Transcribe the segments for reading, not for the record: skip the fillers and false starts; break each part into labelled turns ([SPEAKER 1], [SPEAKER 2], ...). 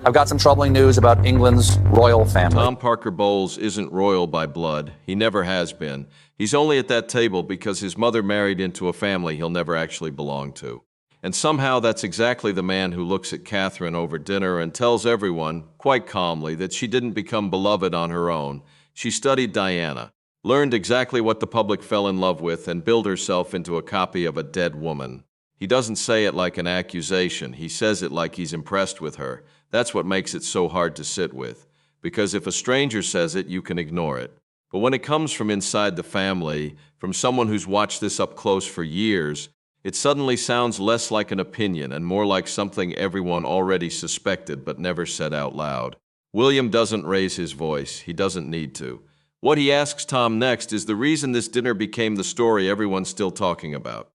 [SPEAKER 1] I've got some troubling news about England's royal family.
[SPEAKER 2] Tom Parker Bowles isn't royal by blood. He never has been. He's only at that table because his mother married into a family he'll never actually belong to. And somehow that's exactly the man who looks at Catherine over dinner and tells everyone, quite calmly, that she didn't become beloved on her own. She studied Diana, learned exactly what the public fell in love with, and built herself into a copy of a dead woman. He doesn't say it like an accusation. He says it like he's impressed with her. That's what makes it so hard to sit with. Because if a stranger says it, you can ignore it. But when it comes from inside the family, from someone who's watched this up close for years, it suddenly sounds less like an opinion and more like something everyone already suspected but never said out loud. William doesn't raise his voice. He doesn't need to. What he asks Tom next is the reason this dinner became the story everyone's still talking about.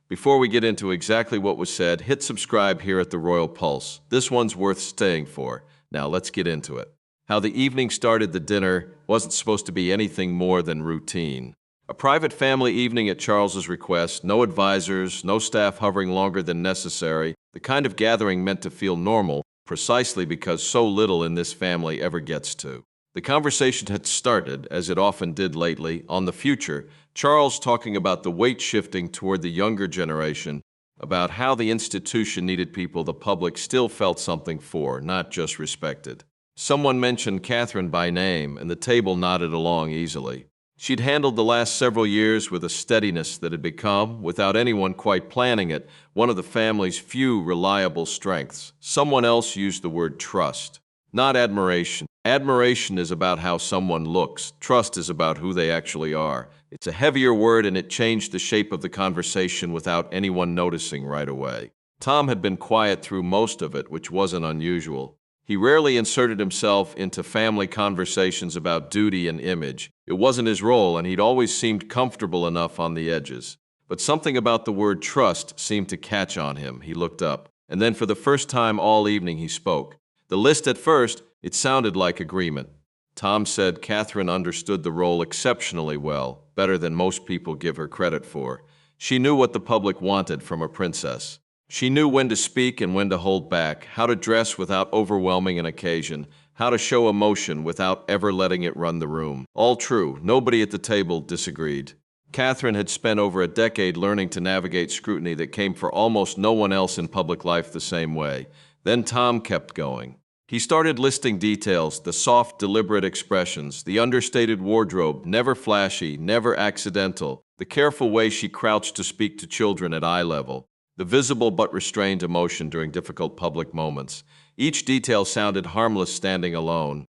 [SPEAKER 2] Before we get into exactly what was said, hit subscribe here at the Royal Pulse. This one's worth staying for. Now let's get into it. How the evening started the dinner wasn't supposed to be anything more than routine. A private family evening at Charles's request, no advisors, no staff hovering longer than necessary, the kind of gathering meant to feel normal, precisely because so little in this family ever gets to. The conversation had started, as it often did lately, on the future, Charles talking about the weight shifting toward the younger generation, about how the institution needed people the public still felt something for, not just respected. Someone mentioned Catherine by name, and the table nodded along easily. She'd handled the last several years with a steadiness that had become, without anyone quite planning it, one of the family's few reliable strengths. Someone else used the word trust. Not admiration. Admiration is about how someone looks. Trust is about who they actually are. It's a heavier word, and it changed the shape of the conversation without anyone noticing right away. Tom had been quiet through most of it, which wasn't unusual. He rarely inserted himself into family conversations about duty and image. It wasn't his role, and he'd always seemed comfortable enough on the edges. But something about the word trust seemed to catch on him. He looked up, and then for the first time all evening he spoke. The list at first, it sounded like agreement. Tom said Catherine understood the role exceptionally well, better than most people give her credit for. She knew what the public wanted from a princess. She knew when to speak and when to hold back, how to dress without overwhelming an occasion, how to show emotion without ever letting it run the room. All true. Nobody at the table disagreed. Catherine had spent over a decade learning to navigate scrutiny that came for almost no one else in public life the same way. Then Tom kept going. He started listing details, the soft, deliberate expressions, the understated wardrobe, never flashy, never accidental, the careful way she crouched to speak to children at eye level, the visible but restrained emotion during difficult public moments. Each detail sounded harmless standing alone.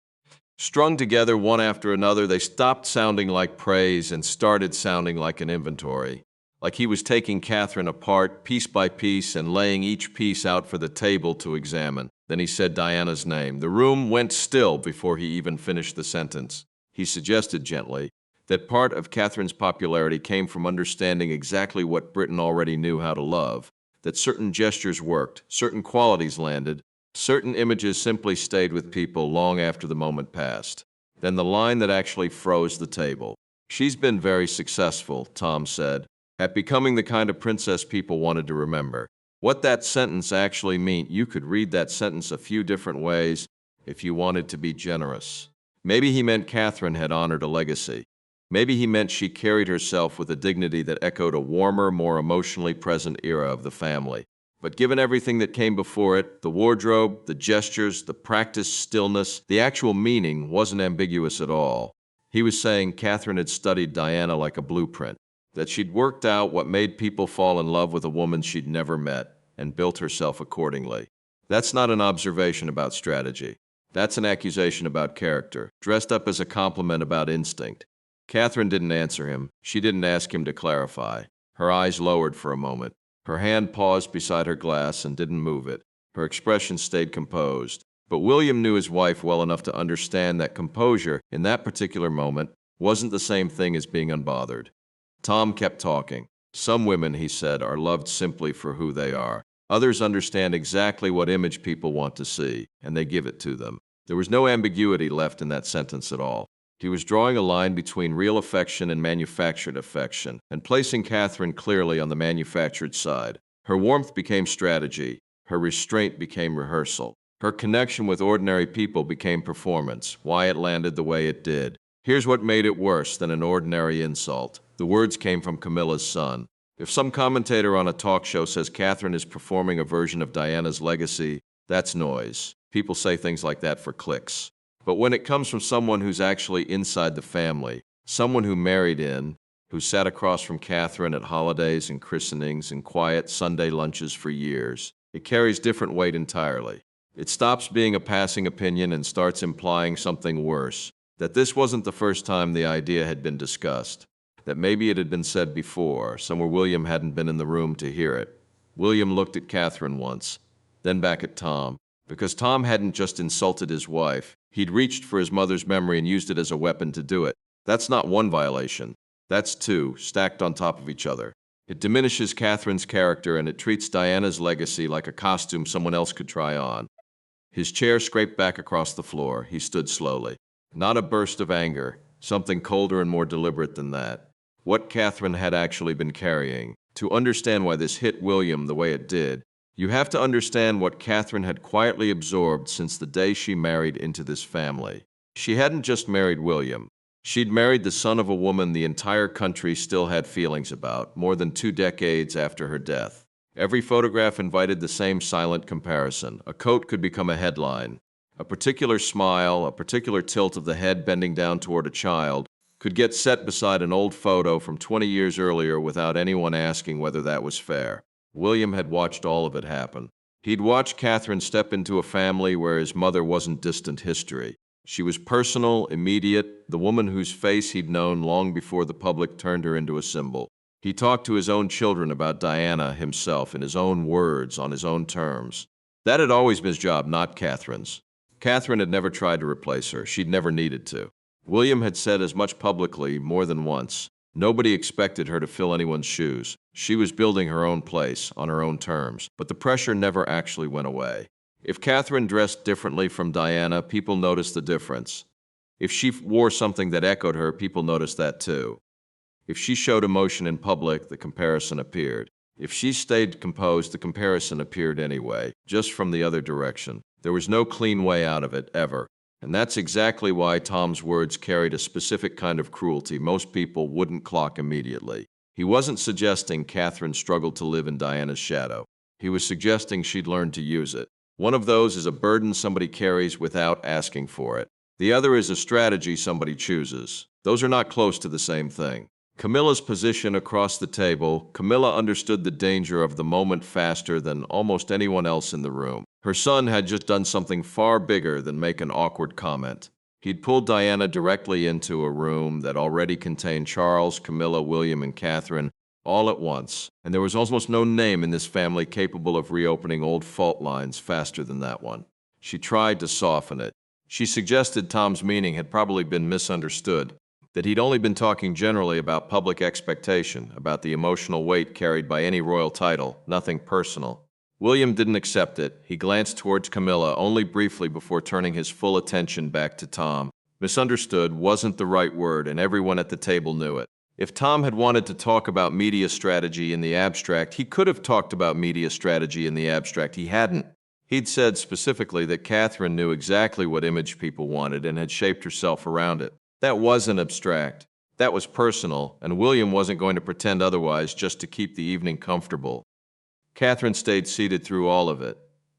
[SPEAKER 2] Strung together one after another, they stopped sounding like praise and started sounding like an inventory. Like he was taking Catherine apart, piece by piece, and laying each piece out for the table to examine. Then he said Diana's name. The room went still before he even finished the sentence. He suggested gently that part of Catherine's popularity came from understanding exactly what Britain already knew how to love, that certain gestures worked, certain qualities landed, certain images simply stayed with people long after the moment passed. Then the line that actually froze the table. She's been very successful, Tom said, at becoming the kind of princess people wanted to remember. What that sentence actually meant, you could read that sentence a few different ways if you wanted to be generous. Maybe he meant Catherine had honored a legacy. Maybe he meant she carried herself with a dignity that echoed a warmer, more emotionally present era of the family. But given everything that came before it, the wardrobe, the gestures, the practiced stillness, the actual meaning wasn't ambiguous at all. He was saying Catherine had studied Diana like a blueprint, that she'd worked out what made people fall in love with a woman she'd never met, and built herself accordingly. That's not an observation about strategy. That's an accusation about character, dressed up as a compliment about instinct. Catherine didn't answer him. She didn't ask him to clarify. Her eyes lowered for a moment. Her hand paused beside her glass and didn't move it. Her expression stayed composed. But William knew his wife well enough to understand that composure, in that particular moment, wasn't the same thing as being unbothered. Tom kept talking. Some women, he said, are loved simply for who they are. Others understand exactly what image people want to see, and they give it to them. There was no ambiguity left in that sentence at all. He was drawing a line between real affection and manufactured affection, and placing Catherine clearly on the manufactured side. Her warmth became strategy. Her restraint became rehearsal. Her connection with ordinary people became performance, why it landed the way it did. Here's what made it worse than an ordinary insult. The words came from Camilla's son. If some commentator on a talk show says Catherine is performing a version of Diana's legacy, that's noise. People say things like that for clicks. But when it comes from someone who's actually inside the family, someone who married in, who sat across from Catherine at holidays and christenings and quiet Sunday lunches for years, it carries different weight entirely. It stops being a passing opinion and starts implying something worse, that this wasn't the first time the idea had been discussed, that maybe it had been said before, somewhere William hadn't been in the room to hear it. William looked at Catherine once, then back at Tom, because Tom hadn't just insulted his wife. He'd reached for his mother's memory and used it as a weapon to do it. That's not one violation. That's two, stacked on top of each other. It diminishes Catherine's character and it treats Diana's legacy like a costume someone else could try on. His chair scraped back across the floor. He stood slowly. Not a burst of anger, something colder and more deliberate than that. What Catherine had actually been carrying. To understand why this hit William the way it did, you have to understand what Catherine had quietly absorbed since the day she married into this family. She hadn't just married William. She'd married the son of a woman the entire country still had feelings about, more than 2 decades after her death. Every photograph invited the same silent comparison. A coat could become a headline. A particular smile, a particular tilt of the head bending down toward a child, could get set beside an old photo from 20 years earlier without anyone asking whether that was fair. William had watched all of it happen. He'd watched Catherine step into a family where his mother wasn't distant history. She was personal, immediate, the woman whose face he'd known long before the public turned her into a symbol. He talked to his own children about Diana himself in his own words, on his own terms. That had always been his job, not Catherine's. Catherine had never tried to replace her. She'd never needed to. William had said as much publicly more than once. Nobody expected her to fill anyone's shoes. She was building her own place, on her own terms. But the pressure never actually went away. If Catherine dressed differently from Diana, people noticed the difference. If she wore something that echoed her, people noticed that too. If she showed emotion in public, the comparison appeared. If she stayed composed, the comparison appeared anyway, just from the other direction. There was no clean way out of it, ever. And that's exactly why Tom's words carried a specific kind of cruelty most people wouldn't clock immediately. He wasn't suggesting Catherine struggled to live in Diana's shadow. He was suggesting she'd learned to use it. One of those is a burden somebody carries without asking for it. The other is a strategy somebody chooses. Those are not close to the same thing. Camilla's position across the table, Camilla understood the danger of the moment faster than almost anyone else in the room. Her son had just done something far bigger than make an awkward comment. He'd pulled Diana directly into a room that already contained Charles, Camilla, William, and Catherine, all at once, and there was almost no name in this family capable of reopening old fault lines faster than that one. She tried to soften it. She suggested Tom's meaning had probably been misunderstood, that he'd only been talking generally about public expectation, about the emotional weight carried by any royal title, nothing personal. William didn't accept it. He glanced towards Camilla only briefly before turning his full attention back to Tom. Misunderstood wasn't the right word, and everyone at the table knew it. If Tom had wanted to talk about media strategy in the abstract, he could have talked about media strategy in the abstract. He hadn't. He'd said specifically that Catherine knew exactly what image people wanted and had shaped herself around it. That wasn't abstract. That was personal, and William wasn't going to pretend otherwise just to keep the evening comfortable. Catherine stayed seated through all of it.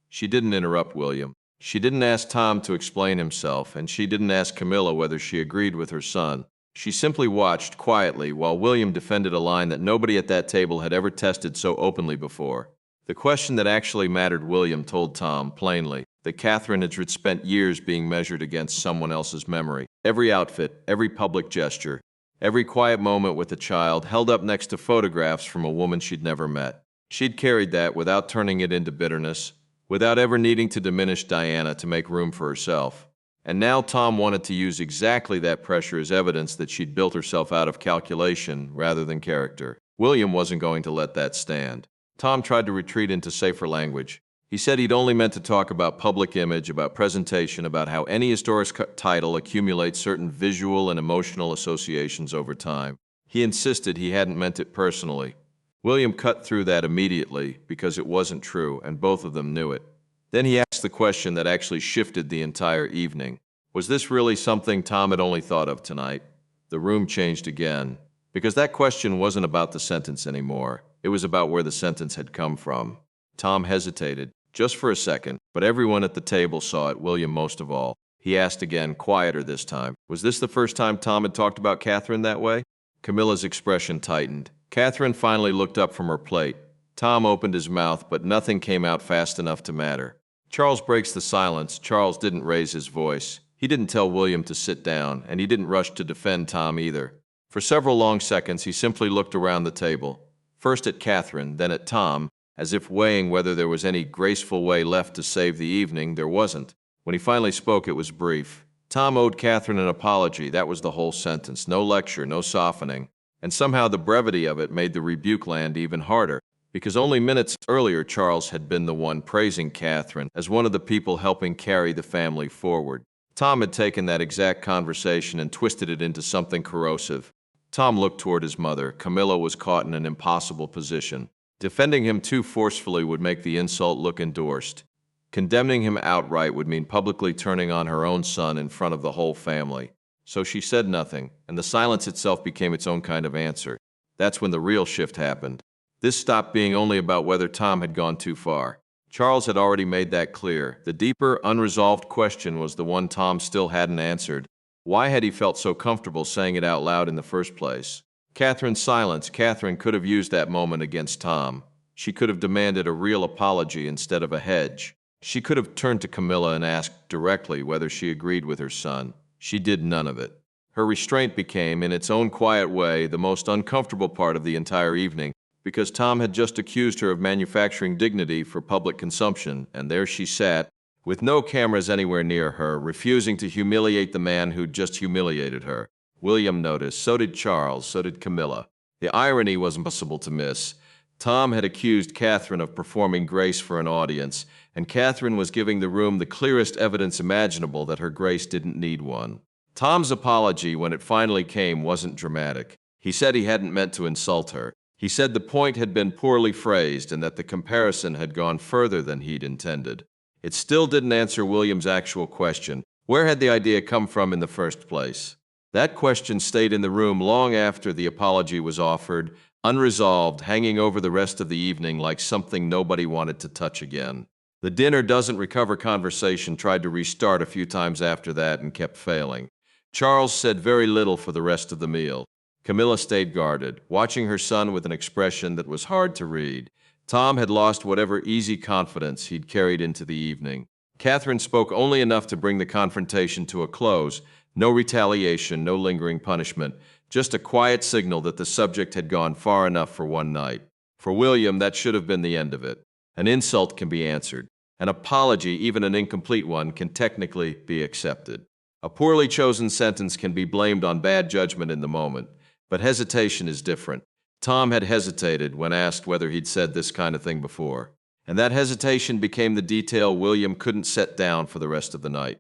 [SPEAKER 2] She didn't interrupt William. She didn't ask Tom to explain himself, and she didn't ask Camilla whether she agreed with her son. She simply watched quietly while William defended a line that nobody at that table had ever tested so openly before. The question that actually mattered, William told Tom plainly, that Catherine had spent years being measured against someone else's memory. Every outfit, every public gesture, every quiet moment with a child held up next to photographs from a woman she'd never met. She'd carried that without turning it into bitterness, without ever needing to diminish Diana to make room for herself. And now Tom wanted to use exactly that pressure as evidence that she'd built herself out of calculation rather than character. William wasn't going to let that stand. Tom tried to retreat into safer language. He said he'd only meant to talk about public image, about presentation, about how any historic title accumulates certain visual and emotional associations over time. He insisted he hadn't meant it personally. William cut through that immediately because it wasn't true, and both of them knew it. Then he asked the question that actually shifted the entire evening. Was this really something Tom had only thought of tonight? The room changed again, because that question wasn't about the sentence anymore. It was about where the sentence had come from. Tom hesitated, just for a second, but everyone at the table saw it, William most of all. He asked again, quieter this time. Was this the first time Tom had talked about Catherine that way? Camilla's expression tightened. Catherine finally looked up from her plate. Tom opened his mouth, but nothing came out fast enough to matter. Charles breaks the silence. Charles didn't raise his voice. He didn't tell William to sit down, and he didn't rush to defend Tom either. For several long seconds, he simply looked around the table, first at Catherine, then at Tom, as if weighing whether there was any graceful way left to save the evening. There wasn't. When he finally spoke, it was brief. Tom owed Catherine an apology. That was the whole sentence. No lecture, no softening. And somehow the brevity of it made the rebuke land even harder, because only minutes earlier Charles had been the one praising Catherine as one of the people helping carry the family forward. Tom had taken that exact conversation and twisted it into something corrosive. Tom looked toward his mother. Camilla was caught in an impossible position. Defending him too forcefully would make the insult look endorsed. Condemning him outright would mean publicly turning on her own son in front of the whole family. So she said nothing, and the silence itself became its own kind of answer. That's when the real shift happened. This stopped being only about whether Tom had gone too far. Charles had already made that clear. The deeper, unresolved question was the one Tom still hadn't answered. Why had he felt so comfortable saying it out loud in the first place? Catherine's silence. Catherine could have used that moment against Tom. She could have demanded a real apology instead of a hedge. She could have turned to Camilla and asked directly whether she agreed with her son. She did none of it. Her restraint became, in its own quiet way, the most uncomfortable part of the entire evening, because Tom had just accused her of manufacturing dignity for public consumption, and there she sat, with no cameras anywhere near her, refusing to humiliate the man who'd just humiliated her. William noticed, so did Charles, so did Camilla. The irony was impossible to miss. Tom had accused Catherine of performing grace for an audience, and Catherine was giving the room the clearest evidence imaginable that her grace didn't need one. Tom's apology, when it finally came, wasn't dramatic. He said he hadn't meant to insult her. He said the point had been poorly phrased and that the comparison had gone further than he'd intended. It still didn't answer William's actual question. Where had the idea come from in the first place? That question stayed in the room long after the apology was offered, unresolved, hanging over the rest of the evening like something nobody wanted to touch again. The dinner doesn't recover conversation tried to restart a few times after that and kept failing. Charles said very little for the rest of the meal. Camilla stayed guarded, watching her son with an expression that was hard to read. Tom had lost whatever easy confidence he'd carried into the evening. Catherine spoke only enough to bring the confrontation to a close. No retaliation, no lingering punishment, just a quiet signal that the subject had gone far enough for one night. For William, that should have been the end of it. An insult can be answered. An apology, even an incomplete one, can technically be accepted. A poorly chosen sentence can be blamed on bad judgment in the moment, but hesitation is different. Tom had hesitated when asked whether he'd said this kind of thing before, and that hesitation became the detail William couldn't set down for the rest of the night.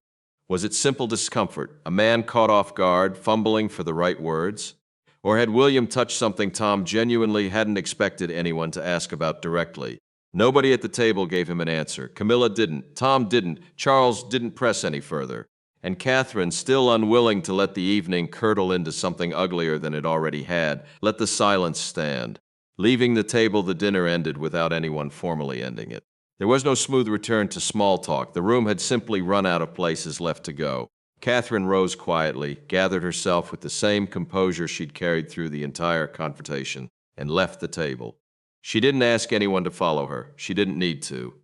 [SPEAKER 2] Was it simple discomfort, a man caught off guard, fumbling for the right words? Or had William touched something Tom genuinely hadn't expected anyone to ask about directly? Nobody at the table gave him an answer. Camilla didn't. Tom didn't. Charles didn't press any further. And Catherine, still unwilling to let the evening curdle into something uglier than it already had, let the silence stand. Leaving the table, the dinner ended without anyone formally ending it. There was no smooth return to small talk. The room had simply run out of places left to go. Catherine rose quietly, gathered herself with the same composure she'd carried through the entire confrontation, and left the table. She didn't ask anyone to follow her. She didn't need to.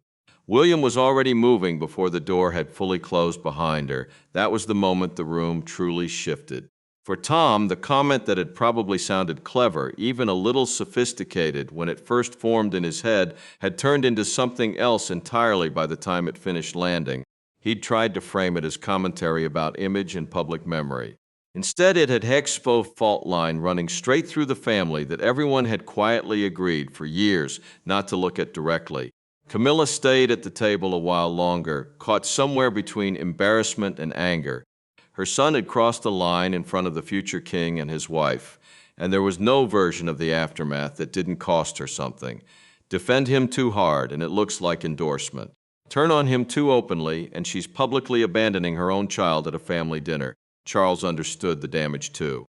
[SPEAKER 2] William was already moving before the door had fully closed behind her. That was the moment the room truly shifted. For Tom, the comment that had probably sounded clever, even a little sophisticated when it first formed in his head, had turned into something else entirely by the time it finished landing. He'd tried to frame it as commentary about image and public memory. Instead, it had hexpo fault line running straight through the family that everyone had quietly agreed for years not to look at directly. Camilla stayed at the table a while longer, caught somewhere between embarrassment and anger. Her son had crossed the line in front of the future king and his wife, and there was no version of the aftermath that didn't cost her something. Defend him too hard, and it looks like endorsement. Turn on him too openly, and she's publicly abandoning her own child at a family dinner. Charles understood the damage too.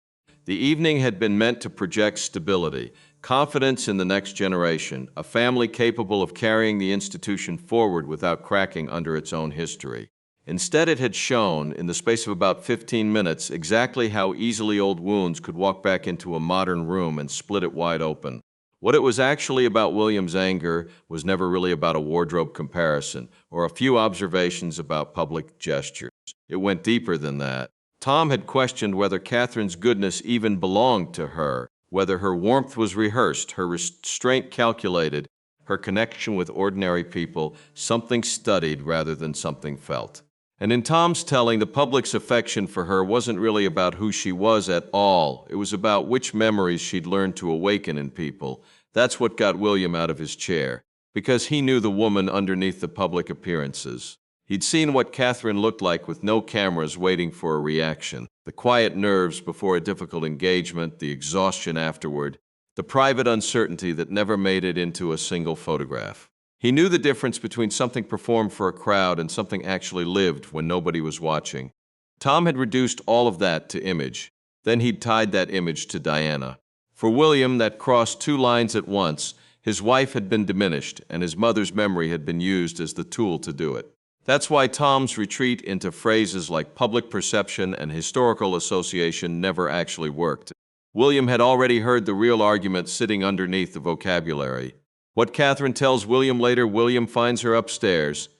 [SPEAKER 2] The evening had been meant to project stability, confidence in the next generation, a family capable of carrying the institution forward without cracking under its own history. Instead, it had shown, in the space of about 15 minutes, exactly how easily old wounds could walk back into a modern room and split it wide open. What it was actually about William's anger was never really about a wardrobe comparison or a few observations about public gestures. It went deeper than that. Tom had questioned whether Catherine's goodness even belonged to her, whether her warmth was rehearsed, her restraint calculated, her connection with ordinary people something studied rather than something felt. And in Tom's telling, the public's affection for her wasn't really about who she was at all. It was about which memories she'd learned to awaken in people. That's what got William out of his chair, because he knew the woman underneath the public appearances. He'd seen what Catherine looked like with no cameras waiting for a reaction, the quiet nerves before a difficult engagement, the exhaustion afterward, the private uncertainty that never made it into a single photograph. He knew the difference between something performed for a crowd and something actually lived when nobody was watching. Tom had reduced all of that to image. Then he'd tied that image to Diana. For William, that crossed two lines at once. His wife had been diminished, and his mother's memory had been used as the tool to do it. That's why Tom's retreat into phrases like public perception and historical association never actually worked. William had already heard the real argument sitting underneath the vocabulary. What Catherine tells William later, William finds her upstairs,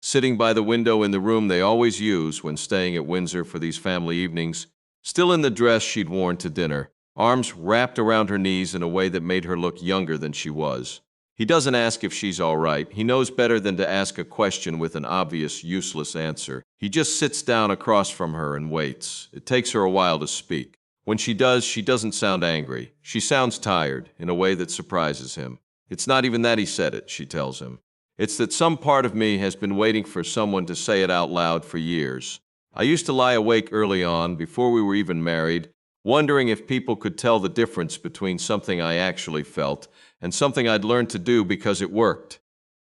[SPEAKER 2] sitting by the window in the room they always use when staying at Windsor for these family evenings, still in the dress she'd worn to dinner, arms wrapped around her knees in a way that made her look younger than she was. He doesn't ask if she's all right. He knows better than to ask a question with an obvious, useless answer. He just sits down across from her and waits. It takes her a while to speak. When she does, she doesn't sound angry. She sounds tired, in a way that surprises him. It's not even that he said it, she tells him. It's that some part of me has been waiting for someone to say it out loud for years. I used to lie awake early on, before we were even married, wondering if people could tell the difference between something I actually felt and something I'd learned to do because it worked.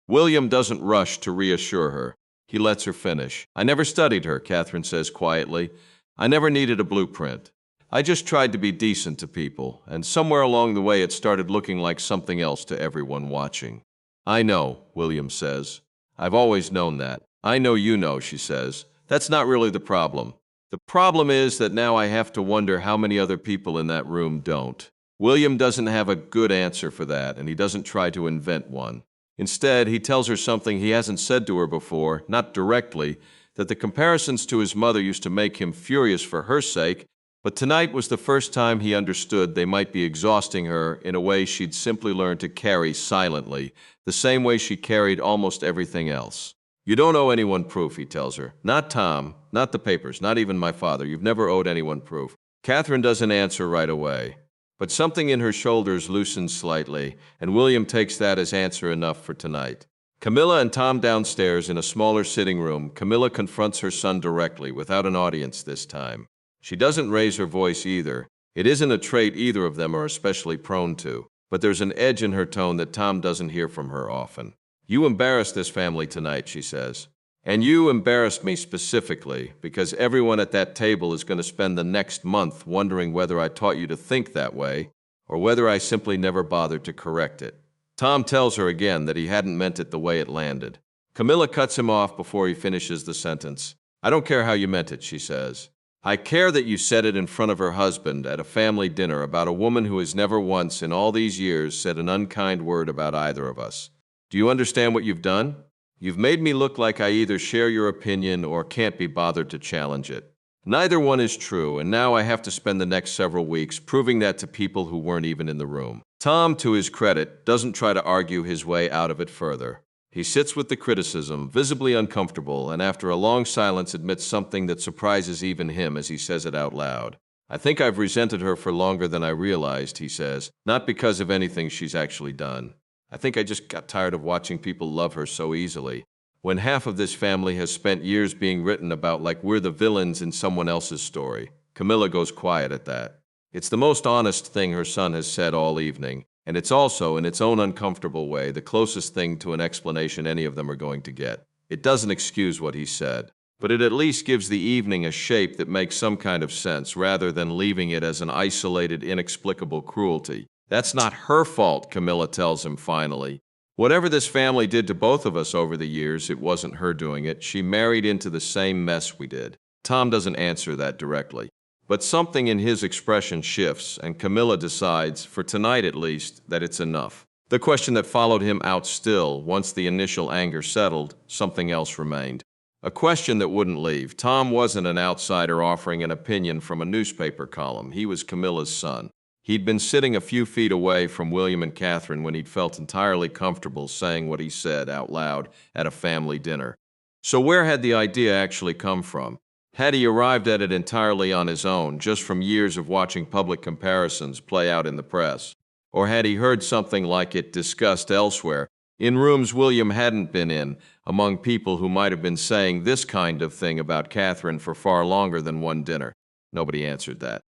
[SPEAKER 2] William doesn't rush to reassure her. He lets her finish. I never studied her, Catherine says quietly. I never needed a blueprint. I just tried to be decent to people, and somewhere along the way it started looking like something else to everyone watching. I know, William says. I've always known that. I know you know, she says. That's not really the problem. The problem is that now I have to wonder how many other people in that room don't. William doesn't have a good answer for that, and he doesn't try to invent one. Instead, he tells her something he hasn't said to her before, not directly, that the comparisons to his mother used to make him furious for her sake, but tonight was the first time he understood they might be exhausting her in a way she'd simply learned to carry silently, the same way she carried almost everything else. You don't owe anyone proof, he tells her. Not Tom, not the papers, not even my father. You've never owed anyone proof. Catherine doesn't answer right away, but something in her shoulders loosens slightly, and William takes that as answer enough for tonight. Camilla and Tom downstairs in a smaller sitting room. Camilla confronts her son directly, without an audience this time. She doesn't raise her voice either. It isn't a trait either of them are especially prone to, but there's an edge in her tone that Tom doesn't hear from her often. You embarrassed this family tonight, she says. And you embarrassed me specifically, because everyone at that table is going to spend the next month wondering whether I taught you to think that way, or whether I simply never bothered to correct it. Tom tells her again that he hadn't meant it the way it landed. Camilla cuts him off before he finishes the sentence. I don't care how you meant it, she says. I care that you said it in front of her husband at a family dinner about a woman who has never once in all these years said an unkind word about either of us. Do you understand what you've done? You've made me look like I either share your opinion or can't be bothered to challenge it. Neither one is true, and now I have to spend the next several weeks proving that to people who weren't even in the room. Tom, to his credit, doesn't try to argue his way out of it further. He sits with the criticism, visibly uncomfortable, and after a long silence admits something that surprises even him as he says it out loud. I think I've resented her for longer than I realized, he says, not because of anything she's actually done. I think I just got tired of watching people love her so easily, when half of this family has spent years being written about like we're the villains in someone else's story. Camilla goes quiet at that. It's the most honest thing her son has said all evening, and it's also, in its own uncomfortable way, the closest thing to an explanation any of them are going to get. It doesn't excuse what he said, but it at least gives the evening a shape that makes some kind of sense rather than leaving it as an isolated, inexplicable cruelty. That's not her fault, Camilla tells him finally. Whatever this family did to both of us over the years, it wasn't her doing it. She married into the same mess we did. Tom doesn't answer that directly, but something in his expression shifts, and Camilla decides, for tonight at least, that it's enough. The question that followed him out still, once the initial anger settled, something else remained. A question that wouldn't leave. Tom wasn't an outsider offering an opinion from a newspaper column. He was Camilla's son. He'd been sitting a few feet away from William and Catherine when he'd felt entirely comfortable saying what he said out loud at a family dinner. So where had the idea actually come from? Had he arrived at it entirely on his own, just from years of watching public comparisons play out in the press? Or had he heard something like it discussed elsewhere, in rooms William hadn't been in, among people who might have been saying this kind of thing about Catherine for far longer than one dinner? Nobody answered that.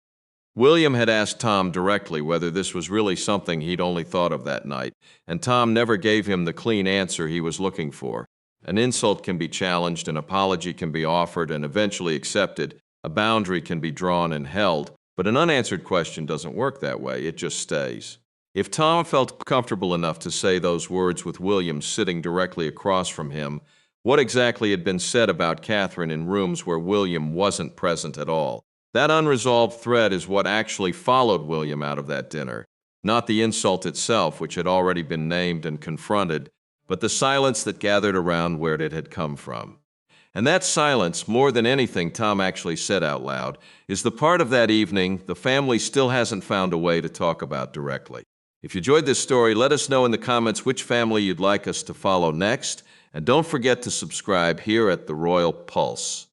[SPEAKER 2] William had asked Tom directly whether this was really something he'd only thought of that night, and Tom never gave him the clean answer he was looking for. An insult can be challenged, an apology can be offered and eventually accepted, a boundary can be drawn and held, but an unanswered question doesn't work that way, it just stays. If Tom felt comfortable enough to say those words with William sitting directly across from him, what exactly had been said about Catherine in rooms where William wasn't present at all? That unresolved thread is what actually followed William out of that dinner. Not the insult itself, which had already been named and confronted, but the silence that gathered around where it had come from. And that silence, more than anything Tom actually said out loud, is the part of that evening the family still hasn't found a way to talk about directly. If you enjoyed this story, let us know in the comments which family you'd like us to follow next, and don't forget to subscribe here at the Royal Pulse.